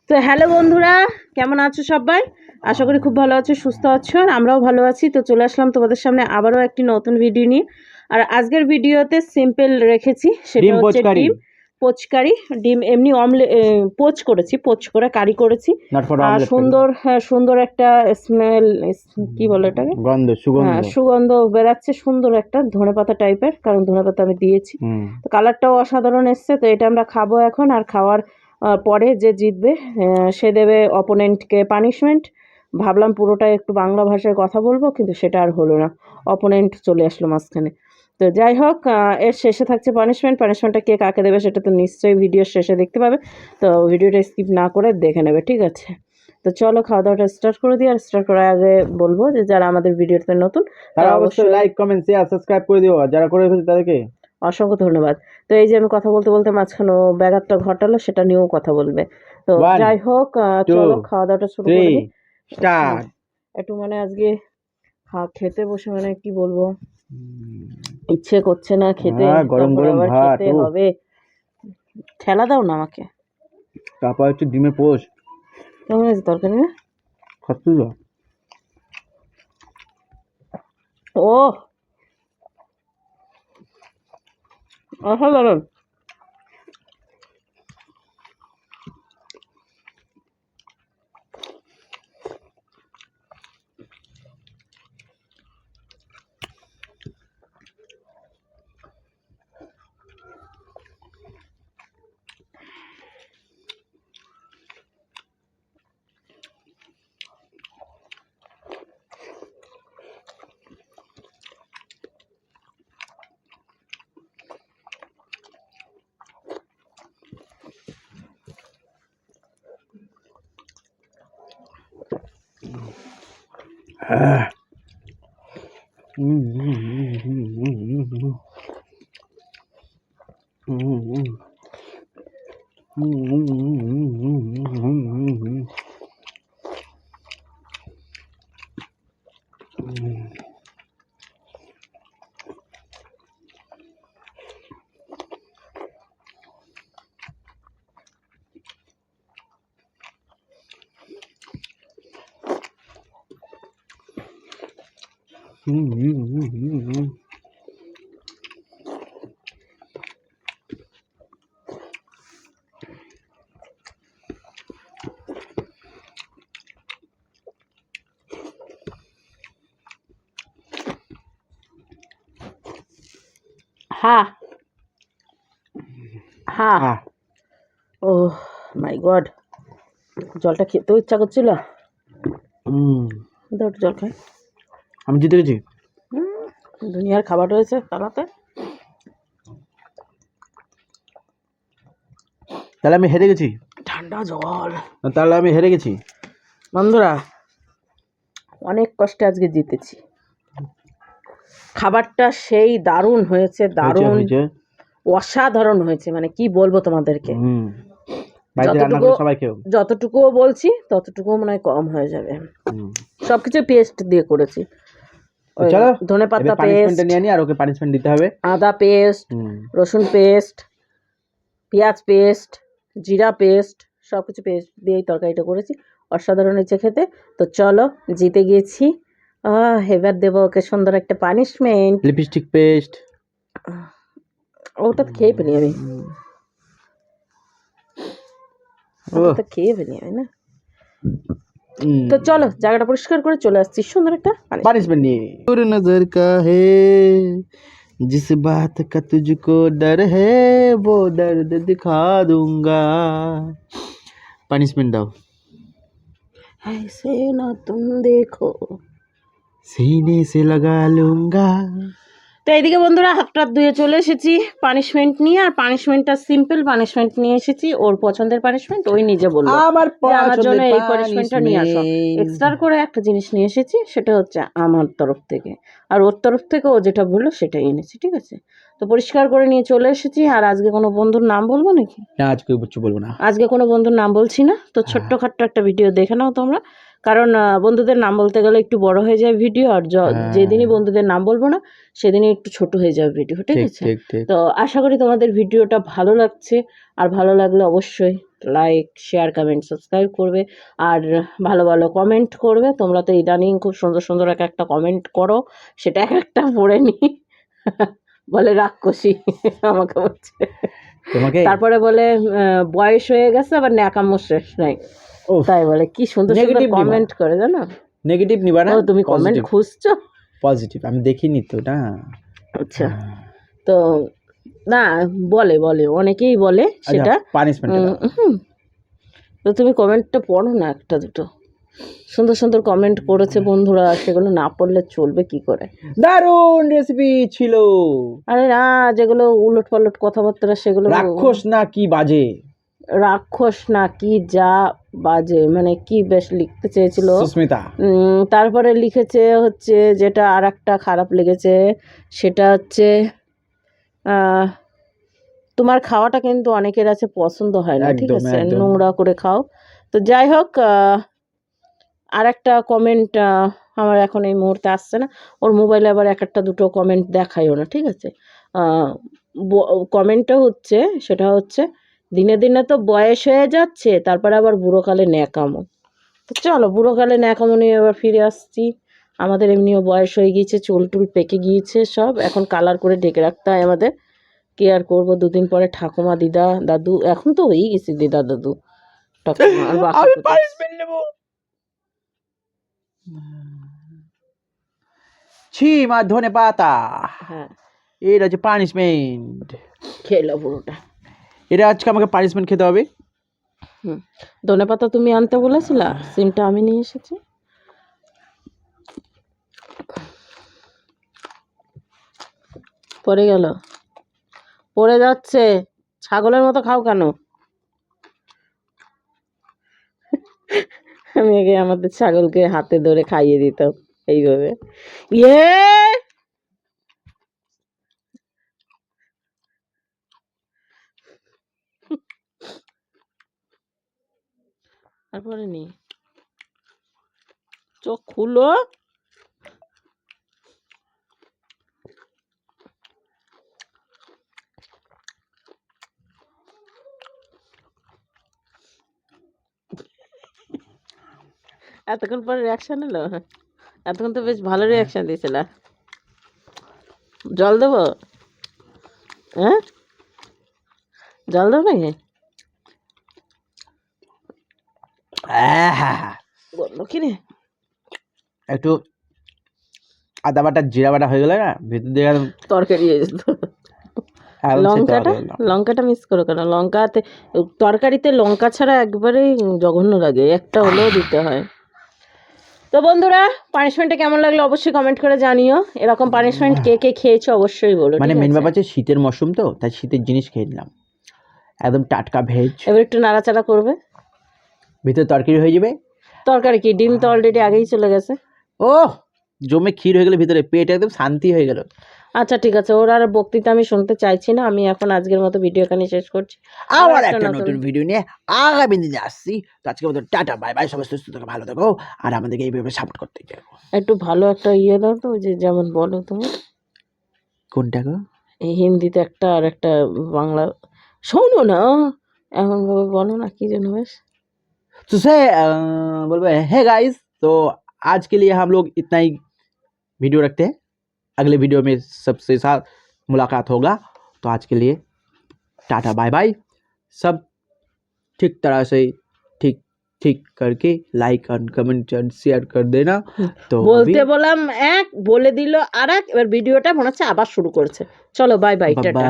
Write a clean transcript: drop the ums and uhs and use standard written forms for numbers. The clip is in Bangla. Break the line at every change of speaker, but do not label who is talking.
তো হ্যালো বন্ধুরা, কেমন আছো সবাই? আশা করি খুব ভালো আছো, সুস্থ আছো, আর আমরাও ভালো আছি। তো চলে আসলাম তোমাদের সামনে আবারও একটি নতুন ভিডিও নিয়ে। আর আজকের ভিডিওতে সিম্পল রেখেছি, সেটা হচ্ছে ডিম পোচকারি। ডিম এমনি পোচ করেছি, পোচ করে কারি করেছি। আর সুন্দর একটা স্মেল, কি বলে এটাকে, সুগন্ধ বেরাচ্ছে, সুন্দর একটা ধনেপাতা টাইপের, কারণ ধনেপাতা আমি দিয়েছি। তো কালারটাও অসাধারণ এসছে। তো এটা আমরা খাবো এখন, আর খাওয়ার পরে যে জিতবে সে দেবে অপোনেন্টকে পানিশমেন্ট। ভাবলাম পুরোটাই একটু বাংলা ভাষায় কথা বলবো, কিন্তু সেটা আর হলো না, অপোনেন্ট চলে আসলো মাঝখানে। তো যাই হোক, এর শেষে থাকছে পানিশমেন্টটা কে কাকে দেবে সেটা তো নিশ্চয়ই ভিডিওর শেষে দেখতে পাবে। তো ভিডিওটা স্কিপ না করে দেখে নেবে, ঠিক আছে? তো চলো খাওয়া দাওয়াটা স্টার্ট করে দিই। আর স্টার্ট করার আগে বলবো যে যারা আমাদের ভিডিওতে নতুন
তারা অবশ্যই লাইক কমেন্ট শেয়ার সাবস্ক্রাইব করে দিও, আর যারা করে ফেলছে তাদেরকে
অসংখ্য ধন্যবাদ। তো এই যে আমি কথা বলতে বলতে মাঝখানে ব্যাঘাতটা ঘটালো, সেটা নিয়েও কথা বলবে। তো যাই হোক, চলো খাওয়া দাওয়াটা শুরু করে দিই। একটু মানে আজকে খেতে বসে মানে কি বলবো, ইচ্ছে করছে না খেতে,
গরম গরম ভাত
খেতে হবে। ঠেলা দাও না আমাকে।
তারপর একটু ডিমের পোস্ট
কেমন আছে তরকারি না?
খাচ্ছি তো।
ও অসাধারণ। হ্যাঁ হ্যাঁ, ও মাই গড, জলটা খেতেও ইচ্ছা করছিল। জল খাই।
আমি জিতে গেছি।
দুনিয়ার খাবার রয়েছে তারাতে।
তাহলে আমি হেরে গেছি।
ঠান্ডা জল।
তাহলে আমি হেরে গেছি।
বন্ধুরা, অনেক কষ্টে আজকে জিতেছি। খাবারটা সেই দারুণ হয়েছে, দারুণ অসাধারণ হয়েছে, মানে কি বলবো তোমাদেরকে। যতটুকুও বলছি ততটুকুও মনে হয় কম হয়ে যাবে। সবকিছু পেস্ট দিয়ে করেছি। ধনেপাতা পেস্ট,
আর ওকে পানিশমেন্ট দিতে হবে।
আদা পেস্ট, রসুন পেস্ট, পেঁয়াজ পেস্ট, জিরা পেস্ট, সবকিছু পেস্ট দিয়েই তরকারিটা করেছি। অসাধারণ হয়েছে খেতে। তো চলো, জিতে গিয়েছি। এবার দেবো ওকে সুন্দর একটা পানিশমেন্ট।
লিপস্টিক পেস্ট,
ওটা খেয়ে ফেলি আমি, ওটা খেয়ে ফেলি আমি না। তো চলো জায়গাটা পরিষ্কার করে চলে আসছি সুন্দর একটা
পানিশমেন্ট নিয়ে। তোর নজর কা হে जिस बात का तुझको डर है वो दर्द दिखा दूंगा। पनिशमेंट दाओ।
ऐसे ना तुम देखो
सीने से लगा लूंगा।
তো এইদিকে বন্ধুরা হাতটা ধুয়ে চলে এসেছি পানিশমেন্ট নিয়ে। আর পানিশমেন্টটা সিম্পল পানিশমেন্ট নিয়ে এসেছি, ওর পছন্দের পানিশমেন্ট। ওই নিজে বললো আমার জন্য এই পানিশমেন্টটা নিয়ে আসো। এক্সট্রা করে একটা জিনিস নিয়ে এসেছি, সেটা হচ্ছে আমার তরফ থেকে, আর ওর তরফ থেকে ও যেটা বললো সেটাই এনেছি, ঠিক আছে? তো পরিষ্কার করে নিয়ে চলে এসেছি। আর আজকে কোনো বন্ধুর নাম বলবো নাকি?
না, আজকে কিছু বলবো না।
আজকে কোনো বন্ধুর নাম বলছি না। তো ছোট্টখাট্ট একটা ভিডিও দেখে নাও তোমরা, কারণ বন্ধুদের নাম বলতে গেলে একটু বড় হয়ে যায় ভিডিও, আর যেদিনই বন্ধুদের নাম বলবো না সেদিনই একটু ছোট হয়ে যাবে ভিডিও, ঠিক
ঠিক
আছে?
ঠিক ঠিক
তো আশা করি তোমাদের ভিডিওটা ভালো লাগছে, আর ভালো লাগলে অবশ্যই লাইক, শেয়ার, কমেন্ট, সাবস্ক্রাইব করবে, আর ভালো ভালো কমেন্ট করবে। তোমরা তো ইদানিং খুব সুন্দর সুন্দর এক একটা কমেন্ট করো, সেটা এক একটা পড়ে নি বলে রাক্ষসী আমাকে বলছে,
তোমাকে
তারপরে বলে বয়স হয়ে গেছে আবার ন্যাকামো শেষ নাই,
উফ,
তাই বলে কি সুন্দর সুন্দর
Negative নিবা।
কমেন্ট করে জানো।
নেগেটিভ নিবা না,
ও তুমি কমেন্ট খুঁজছো?
পজিটিভ আমি দেখিনি তো না।
আচ্ছা, তো না বলে বলে অনেকেই বলে সেটা।
পানিশমেন্ট
হুম, তো তুমি কমেন্টটা পড়ো না, একটা দুটো সুন্দর সুন্দর কমেন্ট করেছে বন্ধুরা, সেগুলো না পড়লে চলবে কি করে?
দারুণ রেসিপি ছিল।
আরে না, যেগুলো উলট পালট কথাবার্তা সেগুলো
রাক্ষস না কি বাজে,
রাক্ষস না কি যা বাজে, মানে কি বেশ লিখতে চেয়েছিল।
সুস্মিতা
তারপরে লিখেছে হচ্ছে যেটা আর একটা খারাপ লেগেছে, সেটা হচ্ছে তোমার খাওয়াটা কিন্তু অনেকের আছে পছন্দ হয় না, ঠিক
একদম,
আছে,
একদম।
নোংরা করে খাও। তো যাই হোক, আর একটা কমেন্ট আমার এখন এই মুহূর্তে আসছে না, ওর মোবাইলে আবার এক একটা দুটো কমেন্ট দেখাইও না, ঠিক আছে? কমেন্টটা হচ্ছে, সেটা হচ্ছে দিনে দিনে তো বয়স হয়ে যাচ্ছে, তারপরে আবার বুড়োকালে ন্যাকামো। তো চলো বুড়োকালে ন্যাকামো নিয়ে এবার ফিরে আসছি। আমাদের এমনিও বয়স হয়ে গিয়েছে, চুল টুল পেকে গিয়েছে সব, এখন কালার করে ঢেকে রাখতে হয় আমাদের। কি আর করবো, দুদিন পরে ঠাকুমা, দিদা, দাদু, এখন তো হয়েই গেছি দিদা দাদু ঠাকুমা, আর বাকি
আমি
কোথায়?
পানিশমেন্ট নেব। ছি মা ধনে পাতা,
হ্যাঁ,
এটা হচ্ছে পানিশমেন্ট।
খেলো পুরোটা।
এটা আজকে আমাকে পানিশমেন্ট খেতে হবে।
ধনে পাতা তুমি আনতে বলেছিলা, সিমটা আমি নিয়ে এসেছি। পড়ে গেল, পড়ে যাচ্ছে, ছাগলের মতো খাও কেন? আমি আগে আমাদের ছাগলকে হাতে ধরে খাইয়ে দিতাম এইভাবে, ইয়ে তারপরে নি চোখ খুলো। এতক্ষণ পরে রিয়াকশন এলো, এতক্ষণ তো বেশ ভালো রিয়াকশন দিয়েছিল। জল দেবো? হ্যাঁ, জল দেবো নাকি? বললো কি রে,
একটু আদা বাটা জিরা বাটা হয়ে গেলে না ভিতর দিয়ে একদম
তরকারি হয়ে যেত।
একদম
লঙ্কাটা,
সেটা হবে।
লঙ্কাটা মিস করো কেন? লঙ্কাতে, তরকারিতে লঙ্কা ছাড়া একবারেই জঘন্য লাগে, একটা হলেও দিতে হয়। তো বন্ধুরা, পানিশমেন্টটা কেমন লাগলো অবশ্যই কমেন্ট করে জানিও। এরকম পানিশমেন্ট কে কে খেয়েছো অবশ্যই বলো,
মানে
ঠিক
মেন
আছে?
ব্যাপার হচ্ছে শীতের মরশুম তো, তাই শীতের জিনিস খেয়ে নিলাম, একদম টাটকা ভেজ,
এবার একটু নাড়াচাড়া করবে।
ভিতরে তরকারি হয়ে যাবে।
তরকারি কি, ডিম তো অলরেডি আগেই চলে গেছে।
ও জমে ক্ষীর হয়ে গেলে ভিতরে পেট একদম শান্তি হয়ে গেল।
আচ্ছা ঠিক আছে, ওর আর বক্তৃতা আমি শুনতে চাইছি না, আমি এখন আজকের মতো ভিডিও এখানে শেষ করছি।
আবার একটা নতুন ভিডিও নিয়ে আগামী দিনে আসছি। তো আজকে মতো টাটা বাই বাই, সবাই সুস্থ থাকো, ভালো থাকো, আর আমাদেরকে এইভাবে সাপোর্ট করতে চাও।
একটু ভালো একটা ইয়ে দাও তো, যে যেমন বলো তুমি,
কোনটা গো?
এই হিন্দিতে একটা আর একটা বাংলা, শোনো না এমন ভাবে বলো না, কি যেন বেশ।
तो से बोलबो है गाइस, तो आज के लिए हम लोग इतना ही वीडियो रखते हैं, अगले वीडियो में सबसे साथ मुलाकात होगा। तो आज के लिए टाटा बाय बाय, सब ठीक तरह से ठीक ठीक करके लाइक और कमेंट और शेयर कर देना। तो
বলতে বললাম এক, বলে দিল আর এক, এবার ভিডিওটা মনে হচ্ছে আবার শুরু করেছে। চলো বাই বাই, টাটা।